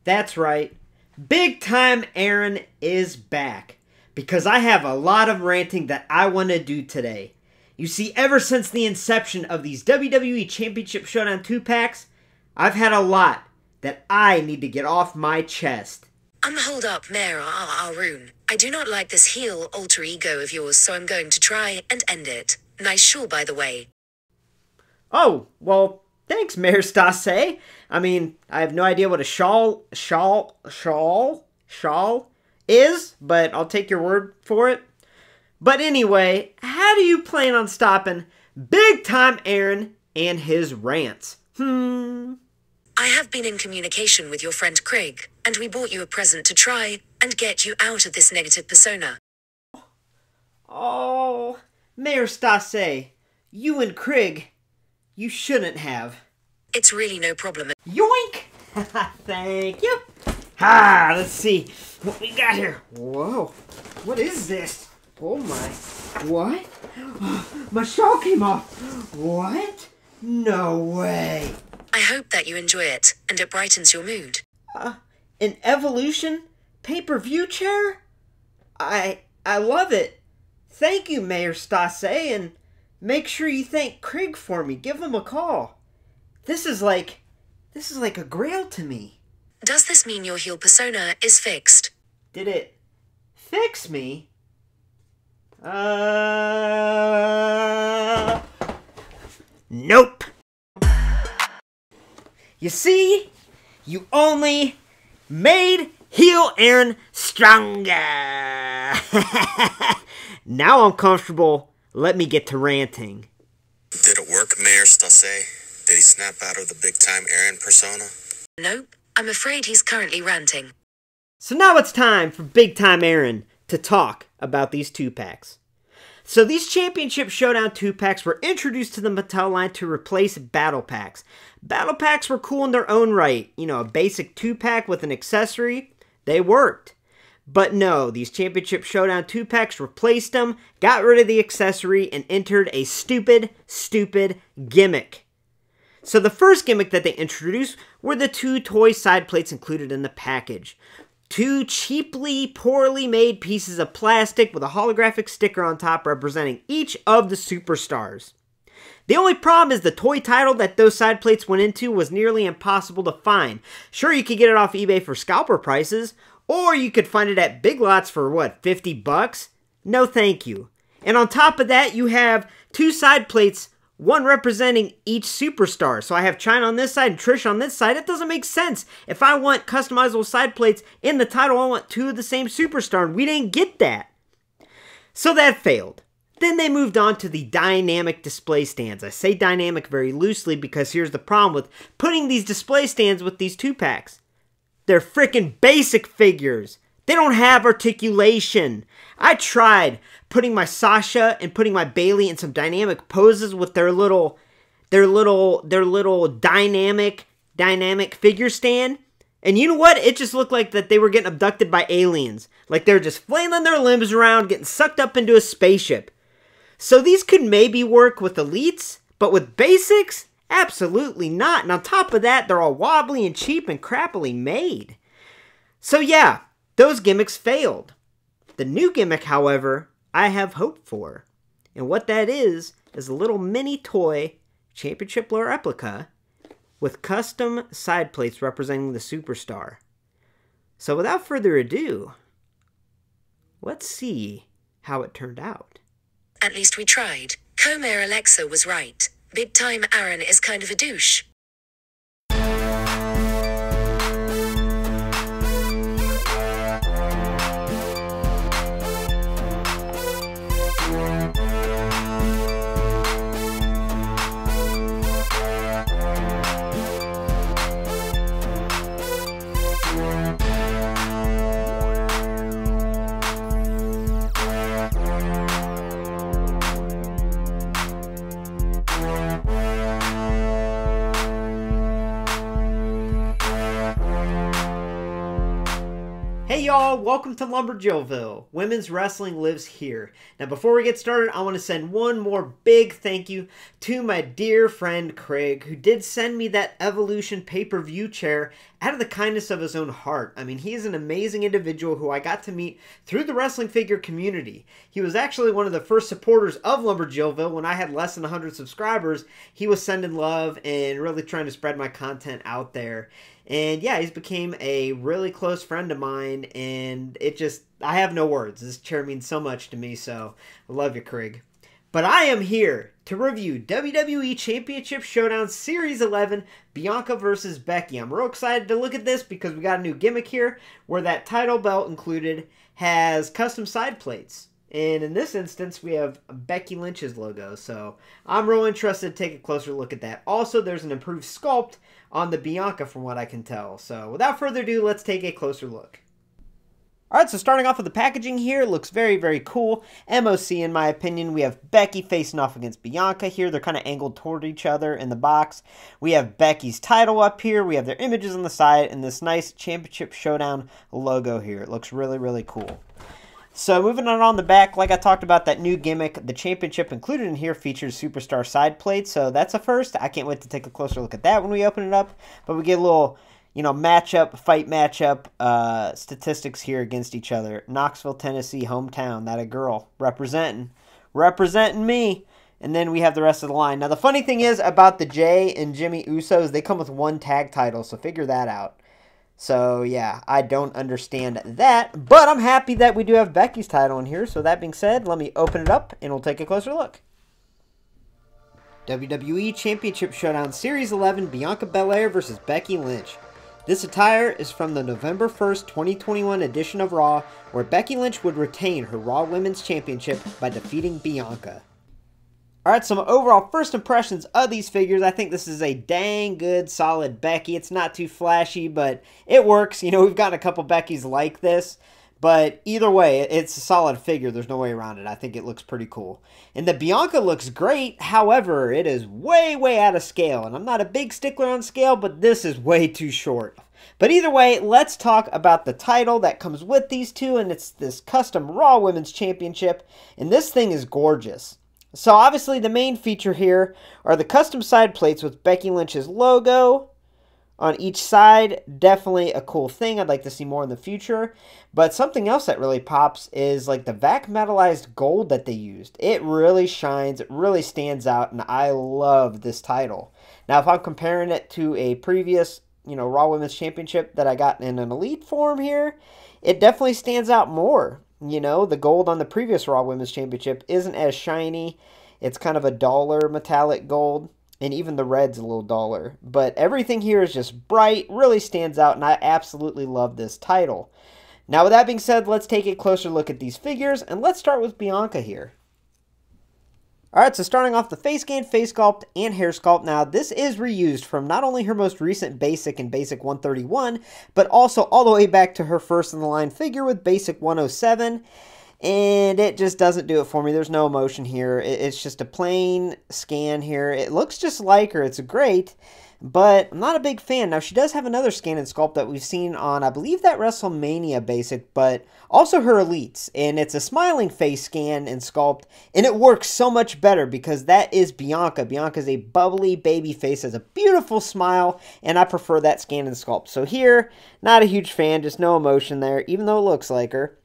That's right. Big Time Aaron is back. Because I have a lot of ranting that I want to do today. You see, ever since the inception of these WWE Championship Showdown 2-packs, I've had a lot that I need to get off my chest. Hold up, Mayor Arun. I do not like this heel alter ego of yours, so I'm going to try and end it. Nice shawl, by the way. Oh, well, thanks, Mayor Sta.ce. I mean, I have no idea what a shawl is, but I'll take your word for it. But anyway, how do you plan on stopping Big Time Aaron and his rants? I have been in communication with your friend Crig, and we bought you a present to try and get you out of this negative persona. Oh, Mayor Sta.ce, you and Crig, you shouldn't have. It's really no problem. Yoink! Thank you. Let's see what we got here. Whoa, what is this? Oh my, what? My shawl came off. What? No way. I hope that you enjoy it, and it brightens your mood. An Evolution pay-per-view chair? I love it. Thank you, Mayor Sta.ce, and make sure you thank Crig for me. Give him a call. This is like a grail to me. Does this mean your heel persona is fixed? Did it fix me? Nope. You see, you only made heel Aaron stronger. Now I'm comfortable. Let me get to ranting. Did it work, Mayor Sta.ce? Did he snap out of the Big Time Aaron persona? Nope. I'm afraid he's currently ranting. So now it's time for Big Time Aaron to talk about these 2-packs. So these Championship Showdown 2-packs were introduced to the Mattel line to replace Battle Packs. Battle Packs were cool in their own right. You know, a basic 2-pack with an accessory, they worked. But no, these Championship Showdown 2-packs replaced them, got rid of the accessory, and entered a stupid gimmick. So the first gimmick that they introduced were the 2 toy side plates included in the package. 2 cheaply, poorly made pieces of plastic with a holographic sticker on top representing each of the superstars. The only problem is the toy title that those side plates went into was nearly impossible to find. Sure, you could get it off eBay for scalper prices, or you could find it at Big Lots for, what, 50 bucks? No thank you. And on top of that, you have 2 side plates, one representing each superstar. So I have Chyna on this side and Trish on this side. It doesn't make sense. If I want customizable side plates in the title, I want 2 of the same superstar, and we didn't get that. So that failed. Then they moved on to the dynamic display stands. I say dynamic very loosely because here's the problem with putting these display stands with these 2-packs. They're freaking basic figures. They don't have articulation. I tried putting my Sasha and putting my Bayley in some dynamic poses with their little dynamic figure stand. And you know what? It just looked like that they were getting abducted by aliens. Like they were just flailing their limbs around, getting sucked up into a spaceship. So these could maybe work with elites, but with basics? Absolutely not. And on top of that, they're all wobbly and cheap and crappily made. So yeah, those gimmicks failed. The new gimmick, however, I have hope for. And what that is a little mini toy championship replica with custom side plates representing the superstar. So without further ado, let's see how it turned out. At least we tried. Co-Mayor Alexa was right. Big Time Aaron is kind of a douche. y'all, welcome to LumberJillville. Women's wrestling lives here. Now before we get started, I want to send one more big thank you to my dear friend Craig, who did send me that Evolution pay-per-view chair out of the kindness of his own heart. I mean, he is an amazing individual who I got to meet through the wrestling figure community. He was actually one of the first supporters of LumberJillville when I had less than 100 subscribers. He was sending love and really trying to spread my content out there. And yeah, he's became a really close friend of mine, and I have no words. This chair means so much to me, so I love you, Craig. But I am here to review WWE Championship Showdown Series 11, Bianca versus Becky. I'm real excited to look at this because we got a new gimmick here where that title belt included has custom side plates. And in this instance, we have Becky Lynch's logo, so I'm real interested to take a closer look at that. Also, there's an improved sculpt on the Bianca from what I can tell. So without further ado, let's take a closer look. Alright, so starting off with the packaging here, looks very, very cool. MOC in my opinion. We have Becky facing off against Bianca here. They're kind of angled toward each other in the box. We have Becky's title up here. We have their images on the side and this nice Championship Showdown logo here. It looks really, really cool. So moving on the back, like I talked about, that new gimmick, the championship included in here features superstar side plates. So that's a first. I can't wait to take a closer look at that when we open it up. But we get a little, fight matchup statistics here against each other. Knoxville, Tennessee, hometown. That a girl representing me. And then we have the rest of the line. Now the funny thing is about the Jay and Jimmy Usos, they come with one tag title. So figure that out. So, yeah, I don't understand that, but I'm happy that we do have Becky's title in here. So, that being said, let me open it up, and we'll take a closer look. WWE Championship Showdown Series 11, Bianca Belair versus Becky Lynch. This attire is from the November 1st, 2021 edition of Raw, where Becky Lynch would retain her Raw Women's Championship by defeating Bianca. Alright, some overall first impressions of these figures. I think this is a dang good, solid Becky. It's not too flashy, but it works. We've gotten a couple Beckys like this, but either way, it's a solid figure. There's no way around it. I think it looks pretty cool. And the Bianca looks great. However, it is way, way out of scale. And I'm not a big stickler on scale, but this is way too short. But either way, let's talk about the title that comes with these two, and it's this custom Raw Women's Championship. And this thing is gorgeous. So obviously the main feature here are the custom side plates with Becky Lynch's logo on each side. Definitely a cool thing. I'd like to see more in the future. But something else that really pops is like the vac metallized gold that they used. It really shines. It really stands out. And I love this title. Now if I'm comparing it to a previous, Raw Women's Championship that I got in an Elite form here, it definitely stands out more. The gold on the previous Raw Women's Championship isn't as shiny. It's kind of a duller metallic gold. And even the red's a little duller. But everything here is just bright, really stands out, and I absolutely love this title. Now with that being said, let's take a closer look at these figures, and let's start with Bianca here. Alright, so starting off the face scan, face sculpt, and hair sculpt. Now, this is reused from not only her most recent Basic and Basic 131, but also all the way back to her first in the line figure with Basic 107. And it just doesn't do it for me. There's no emotion here. It's just a plain scan here. It looks just like her. It's great, but I'm not a big fan. Now, she does have another scan and sculpt that we've seen on, I believe, that WrestleMania Basic, but also her Elites. And it's a smiling face scan and sculpt, and it works so much better because that is Bianca. Bianca's a bubbly baby face, has a beautiful smile, and I prefer that scan and sculpt. So here, not a huge fan, just no emotion there, even though it looks like her.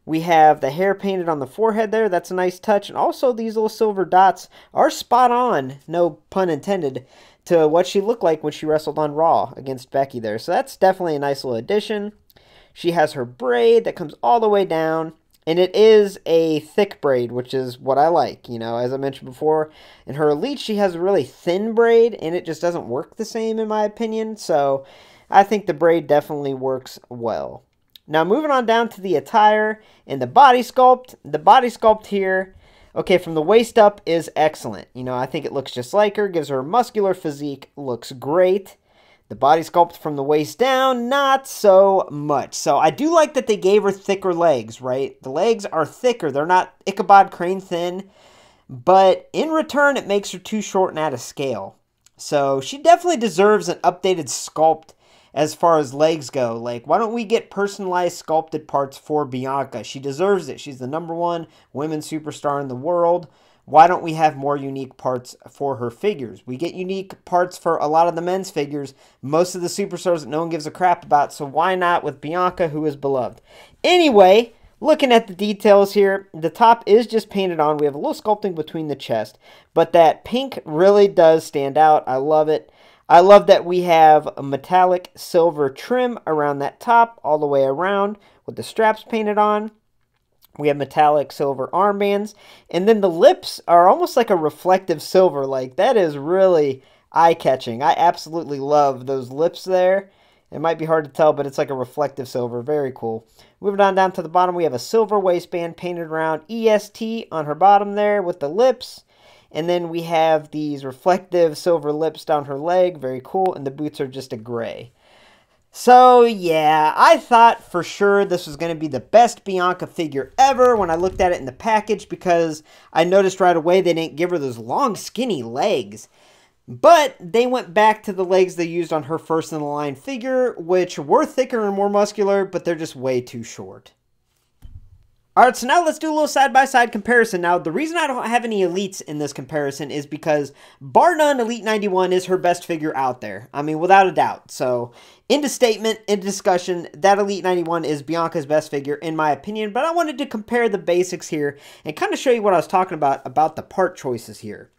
We have the hair painted on the forehead there. That's a nice touch. And also these little silver dots are spot on, no pun intended, to what she looked like when she wrestled on Raw against Becky there. So that's definitely a nice little addition. She has her braid that comes all the way down. And it is a thick braid, which is what I like. As I mentioned before, in her Elite, she has a really thin braid. And it just doesn't work the same in my opinion. So I think the braid definitely works well. Now, moving on down to the attire and the body sculpt. The body sculpt here, okay, from the waist up is excellent. I think it looks just like her, gives her a muscular physique, looks great. The body sculpt from the waist down, not so much. So I do like that they gave her thicker legs, right? The legs are thicker. They're not Ichabod Crane thin, but in return, it makes her too short and out of scale. So she definitely deserves an updated sculpt as far as legs go. Like, why don't we get personalized sculpted parts for Bianca? She deserves it. She's the #1 women's superstar in the world. Why don't we have more unique parts for her figures? We get unique parts for a lot of the men's figures, most of the superstars that no one gives a crap about, so why not with Bianca, who is beloved? Anyway, looking at the details here, the top is just painted on. We have a little sculpting between the chest, but that pink really does stand out. I love it. I love that we have a metallic silver trim around that top all the way around with the straps painted on. We have metallic silver armbands, and then the lips are almost like a reflective silver. Like, that is really eye-catching. I absolutely love those lips there. It might be hard to tell, but it's like a reflective silver. Very cool. Moving on down to the bottom, we have a silver waistband painted around EST on her bottom there with the lips. And then we have these reflective silver lips down her leg. Very cool. And the boots are just a gray. So, yeah, I thought for sure this was going to be the best Bianca figure ever when I looked at it in the package, because I noticed right away they didn't give her those long, skinny legs. But they went back to the legs they used on her first in the line figure, which were thicker and more muscular, but they're just way too short. Alright, so now let's do a little side-by-side comparison. Now, the reason I don't have any Elites in this comparison is because, bar none, Elite 91 is her best figure out there. I mean, without a doubt. So, into statement, into discussion, that Elite 91 is Bianca's best figure, in my opinion. But I wanted to compare the basics here and kind of show you what I was talking about the part choices here.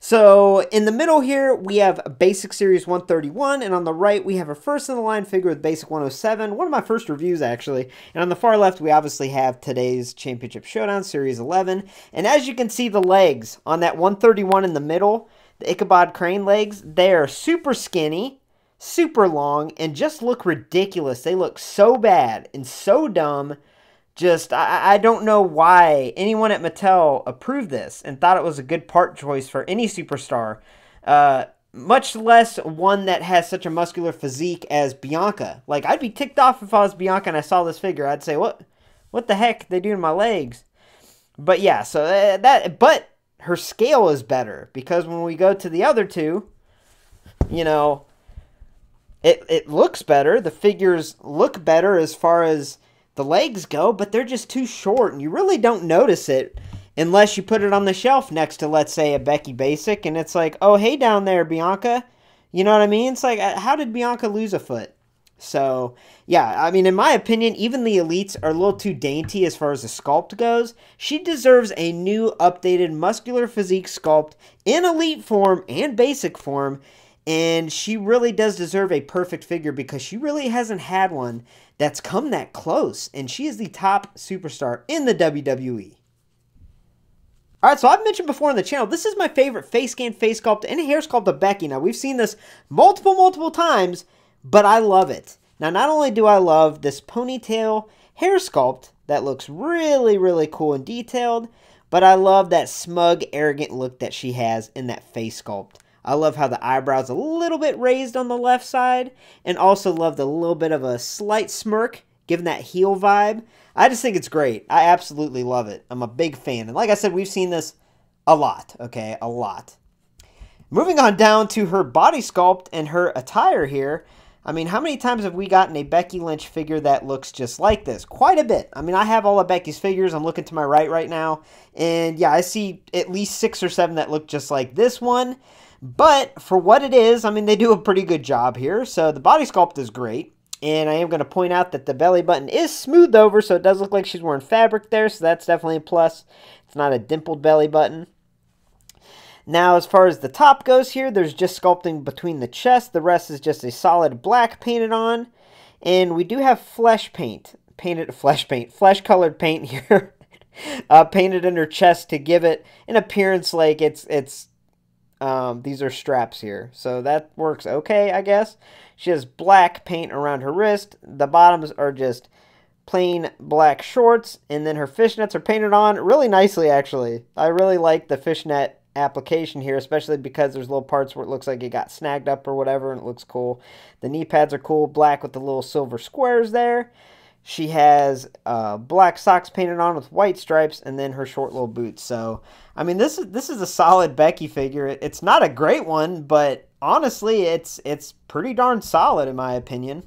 So, in the middle here, we have Basic Series 131, and on the right, we have a first-in-the-line figure with Basic 107, one of my first reviews, actually. And on the far left, we obviously have today's Championship Showdown, Series 11. And as you can see, the legs on that 131 in the middle, the Ichabod Crane legs, they are super skinny, super long, and just look ridiculous. They look so bad and so dumb. Just, I don't know why anyone at Mattel approved this and thought it was a good part choice for any superstar. Much less one that has such a muscular physique as Bianca. Like, I'd be ticked off if I was Bianca and I saw this figure. I'd say, what the heck are they doing to my legs? But yeah, so but her scale is better, because when we go to the other two, you know, it looks better. The figures look better as far as the legs go, but they're just too short, and you really don't notice it unless you put it on the shelf next to, let's say, a Becky Basic, and it's like, oh, hey down there, Bianca. You know what I mean? It's like, how did Bianca lose a foot? So, yeah, I mean, in my opinion, even the Elites are a little too dainty as far as the sculpt goes. She deserves a new, updated, muscular physique sculpt in Elite form and Basic form, and she really does deserve a perfect figure, because she really hasn't had one that's come that close, and she is the top superstar in the WWE. Alright, so I've mentioned before on the channel, this is my favorite face scan, face sculpt, and hair sculpt of Becky. Now, we've seen this multiple times, but I love it. Now, not only do I love this ponytail hair sculpt that looks really cool and detailed, but I love that smug, arrogant look that she has in that face sculpt. I love how the eyebrows a little bit raised on the left side, and also love the little bit of a slight smirk, giving that heel vibe. I just think it's great. I absolutely love it. I'm a big fan. And like I said, we've seen this a lot, okay? A lot. Moving on down to her body sculpt and her attire here. I mean, how many times have we gotten a Becky Lynch figure that looks just like this? Quite a bit. I mean, I have all of Becky's figures. I'm looking to my right now. And yeah, I see at least 6 or 7 that look just like this one. But for what it is, I mean, they do a pretty good job here. So the body sculpt is great. And I am going to point out that the belly button is smoothed over, so it does look like she's wearing fabric there. So that's definitely a plus. It's not a dimpled belly button. Now, as far as the top goes here, there's just sculpting between the chest. The rest is just a solid black painted on. And we do have flesh colored paint here. Painted in her chest to give it an appearance like these are straps here. So that works okay, I guess. She has black paint around her wrist. The bottoms are just plain black shorts. And then her fishnets are painted on really nicely, actually. I really like the fishnet application here, especially because there's little parts where it looks like it got snagged up or whatever, and it looks cool. The knee pads are cool, black with the little silver squares there. She has black socks painted on with white stripes, and then her short little boots. So, I mean, this is a solid Becky figure. It's not a great one, but honestly, it's pretty darn solid in my opinion.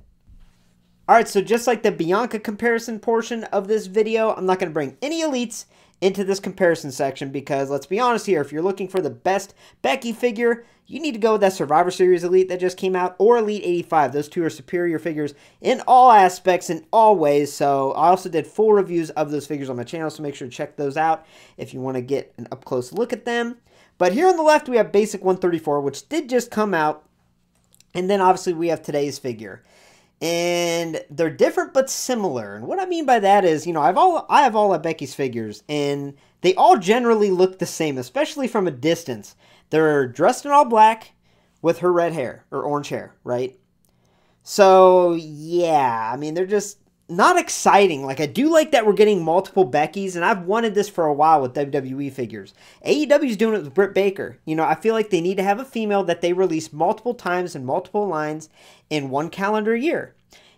Alright, so just like the Bianca comparison portion of this video, I'm not going to bring any elites into this comparison section because, let's be honest here, if you're looking for the best Becky figure, you need to go with that Survivor Series Elite that just came out, or Elite 85. Those two are superior figures in all aspects, in all ways. So I also did full reviews of those figures on my channel, so make sure to check those out if you want to get an up-close look at them. But here on the left, we have Basic 134, which did just come out. And then obviously we have today's figure. And they're different but similar. And what I mean by that is, you know, I have all of Becky's figures, and they all generally look the same, especially from a distance. They're dressed in all black with her red hair, or orange hair, right? So, yeah, I mean, they're just not exciting. Like, I do like that we're getting multiple Beckys, and I've wanted this for a while with WWE figures. AEW's doing it with Britt Baker. You know, I feel like they need to have a female that they release multiple times in multiple lines in one calendar year.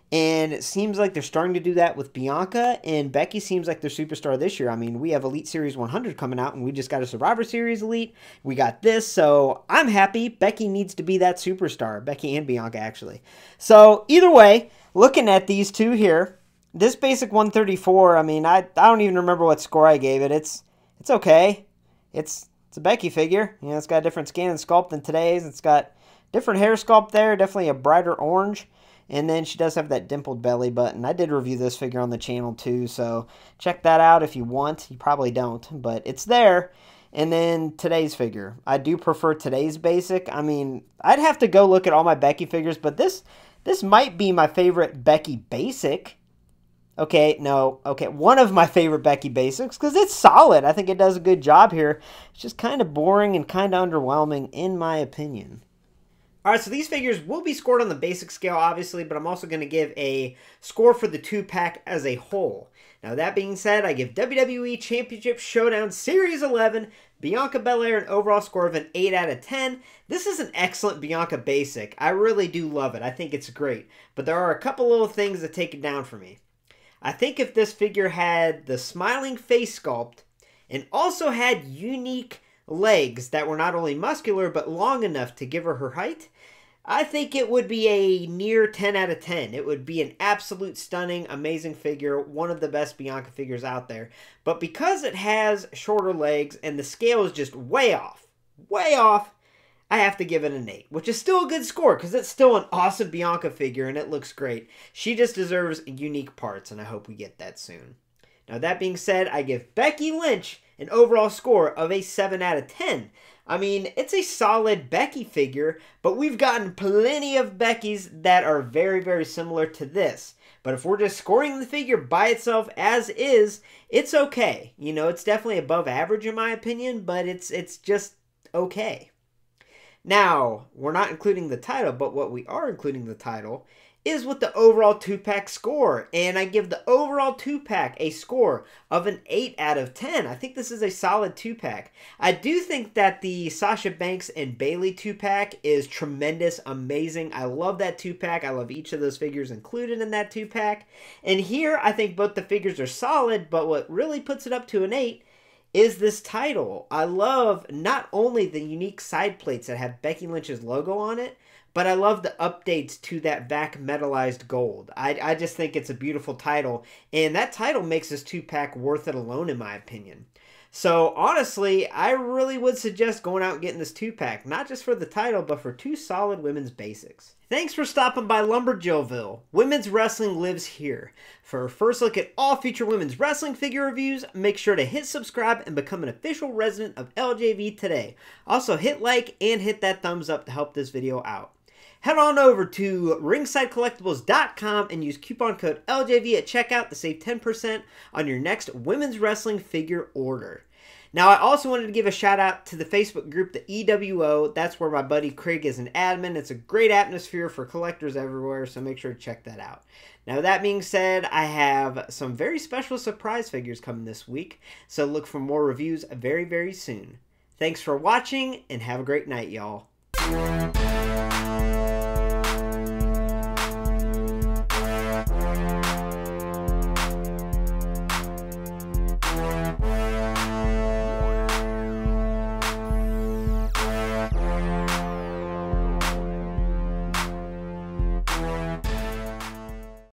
And it seems like they're starting to do that with Bianca, and Becky seems like their superstar this year. I mean, we have Elite Series 100 coming out, and we just got a Survivor Series Elite. We got this, so I'm happy. Becky needs to be that superstar. Becky and Bianca, actually. So, either way, looking at these two here, this Basic 134, I mean, I don't even remember what score I gave it. It's okay. It's a Becky figure. You know, it's got a different skin and sculpt than today's. It's got different hair sculpt there, definitely a brighter orange. And then she does have that dimpled belly button. I did review this figure on the channel too, so check that out if you want. You probably don't, but it's there. And then today's figure. I do prefer today's Basic. I mean, I'd have to go look at all my Becky figures, but this might be my favorite Becky Basic. Okay, no, okay, one of my favorite Becky Basics, because it's solid. I think it does a good job here. It's just kind of boring and kind of underwhelming, in my opinion. Alright, so these figures will be scored on the basic scale, obviously, but I'm also going to give a score for the 2-pack as a whole. Now, that being said, I give WWE Championship Showdown Series 11, Bianca Belair, an overall score of an 8 out of 10. This is an excellent Bianca Basic. I really do love it. I think it's great. But there are a couple little things that take it down for me. I think if this figure had the smiling face sculpt and also had unique legs that were not only muscular but long enough to give her height, I think it would be a near 10 out of 10. It would be an absolute stunning, amazing figure, one of the best Bianca figures out there. But because it has shorter legs and the scale is just way off, I have to give it an 8, which is still a good score because it's still an awesome Bianca figure and it looks great. She just deserves unique parts, and I hope we get that soon. Now, that being said, I give Becky Lynch an overall score of a 7 out of 10. I mean, it's a solid Becky figure, but we've gotten plenty of Beckys that are very, very similar to this. But if we're just scoring the figure by itself as is, it's okay. You know, it's definitely above average in my opinion, but it's just okay. Now, we're not including the title, but what we are including the title is with the overall 2-pack score. And I give the overall 2-pack a score of an 8 out of 10. I think this is a solid 2-pack. I do think that the Sasha Banks and Bayley 2-pack is tremendous, amazing. I love that 2-pack. I love each of those figures included in that 2-pack. And here, I think both the figures are solid, but what really puts it up to an 8 is this title. I love not only the unique side plates that have Becky Lynch's logo on it, but I love the updates to that VAC metallized gold. I just think it's a beautiful title, and that title makes this 2-pack worth it alone, in my opinion. So, honestly, I really would suggest going out and getting this 2-pack, not just for the title, but for 2 solid women's basics. Thanks for stopping by LumberJillville. Women's wrestling lives here. For a first look at all future women's wrestling figure reviews, make sure to hit subscribe and become an official resident of LJV today. Also, hit like and hit that thumbs up to help this video out. Head on over to ringsidecollectibles.com and use coupon code LJV at checkout to save 10% on your next women's wrestling figure order. Now, I also wanted to give a shout out to the Facebook group, the EWO. That's where my buddy Craig is an admin. It's a great atmosphere for collectors everywhere, so make sure to check that out. Now, that being said, I have some very special surprise figures coming this week, so look for more reviews very, very soon. Thanks for watching, and have a great night, y'all.